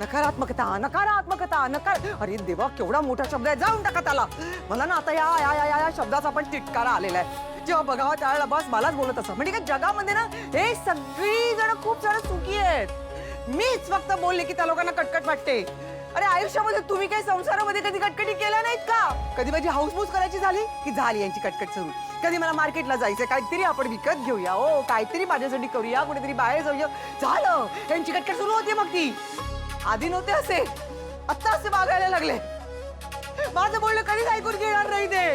नकारात्मकता नकारात्मकता नकार अरे देवा केवढा मोठा शब्द आहे, जाऊन टाका त्याला. मला ना आता या शब्दाचा पण तिटकारा आलेला आहे. जेव्हा बघावं त्यावेळेला बस मलाच बोलत असं. म्हणजे काय जगामध्ये ना हे सगळी जण खूप जण सुखी आहेत. मीच फक्त बोलले की त्या लोकांना कटकट वाटते. अरे आयुष्यामध्ये तुम्ही काही संसारामध्ये कधी कटकटी केल्या नाहीत का? कधी माझी हाऊसबूस करायची झाली की झाली यांची कटकट सुरू. कधी मला मार्केटला जायचं, काहीतरी आपण विकत घेऊया, ओ काहीतरी माझ्यासाठी करूया, कुठेतरी बाहेर जाऊया, झालं यांची कटकट सुरू होती. मग ती आधी नव्हते असे, आता असे वागायला लागले. माझं बोलणं कधीच ऐकून घेणार नाही ते.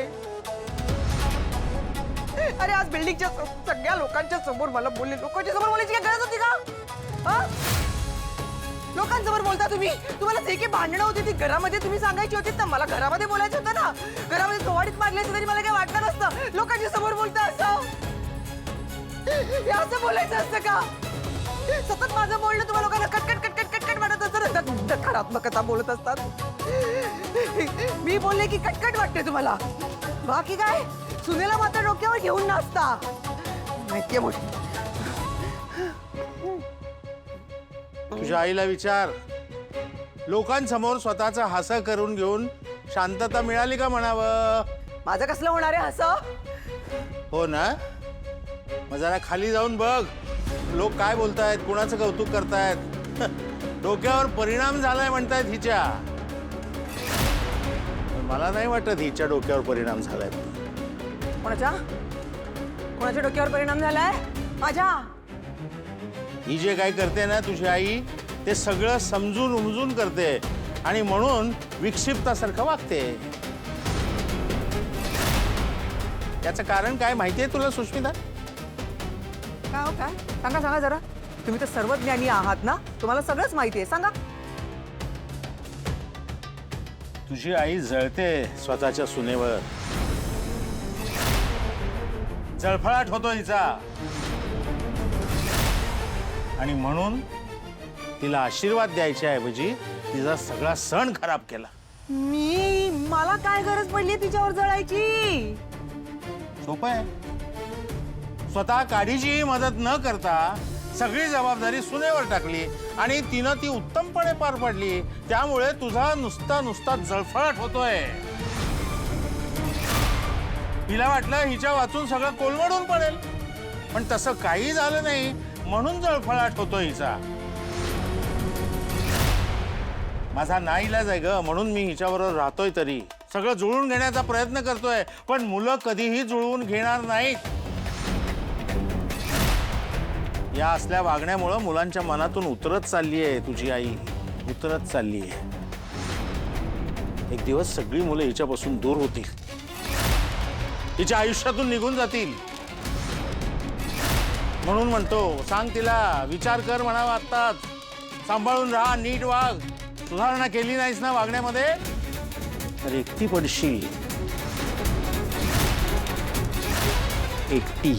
अरे आज बिल्डिंगच्या सगळ्या लोकांच्या समोर मला बोलले. लोकांच्या समोर बोलायची काय गरज होती का? लोकांसमोर बोलता तुम्ही. तुम्हाला जे काही भांडणं होती ती घरामध्ये तुम्ही सांगायची होती ना. मला घरामध्ये बोलायचं होतं ना. घरामध्ये चोवाडीत मारले असते तरी मला काही वाटलं नसतं. लोकांच्या समोर बोलता असं हे असं बोलायचं असतं का? सतत माझं बोलणं तुम्हाला लोकांना कटकट कटकट कटकट वाटत असतं. नकारात्मकता बोलत असतात. मी बोलले की कटकट वाटते तुम्हाला. बाकी काय सुनेला मात्र डोक्यावर घेऊन नाचता. माहितीये मोठी. तुझ्या आईला विचार, लोकांसमोर स्वतःचा हसा करून घेऊन शांतता मिळाली का म्हणावं. माझं कसलं होणार आहे हसं? हो ना, मग जरा खाली जाऊन बघ. लोक काय बोलतायत, कुणाचं कौतुक करतायत. डोक्यावर परिणाम झालाय म्हणतायत हिच्या. मला नाही वाटत हिच्या डोक्यावर परिणाम झालाय. कोणाच्या कोणाच्या डोक्यावर परिणाम झालाय? माझ्या. ही जे काय करते ना तुझी आई, ते सगळं समजून उमजून करते आणि म्हणून विक्षिप्तासारखं वागते. याचं कारण काय माहितीये तुला सुष्मिता? काय हो काय? सांगा सांगा जरा. तुम्ही तर सर्वज्ञानी आहात ना, तुम्हाला सगळंच माहिती आहे. सांगा. तुझी आई जळते स्वतःच्या सुनेवर. जळफळाट होतो हिचा आणि म्हणून तिला आशीर्वाद द्यायच्या ऐवजी तिचा सगळा सण खराब केला. मला काय गरज पडली तिच्यावर जळायची? सोपं आहे. स्वतः काडीचीही मदत न करता सगळी जबाबदारी सुनेवर टाकली आणि तिनं ती उत्तमपणे पार पाडली. त्यामुळे तुझा नुसता जळफळाट होतोय. तिला वाटलं हिच्या वाचून सगळं कोलमडून पडेल, पण तसं काही झालं नाही. म्हणून जळफळाट होतोय हिचा. माझा नाईलाज आहे ग, म्हणून मी हिच्याबरोबर राहतोय. तरी सगळं जुळवून घेण्याचा प्रयत्न करतोय, पण मुलं कधीही जुळवून घेणार नाहीत. या असल्या वागण्यामुळे मुलांच्या मनातून उतरत चाललीये तुझी आई, उतरत चाललीये. एक दिवस सगळी मुलं हिच्यापासून दूर होतील, तिच्या आयुष्यातून निघून जातील. म्हणून म्हणतो, सांग तिला, विचार कर म्हणावा आत्ताच. सांभाळून राहा, नीट वाग. सुधारणा केली नाहीस ना वागण्यामध्ये तर एकटी पडशील. एकटी.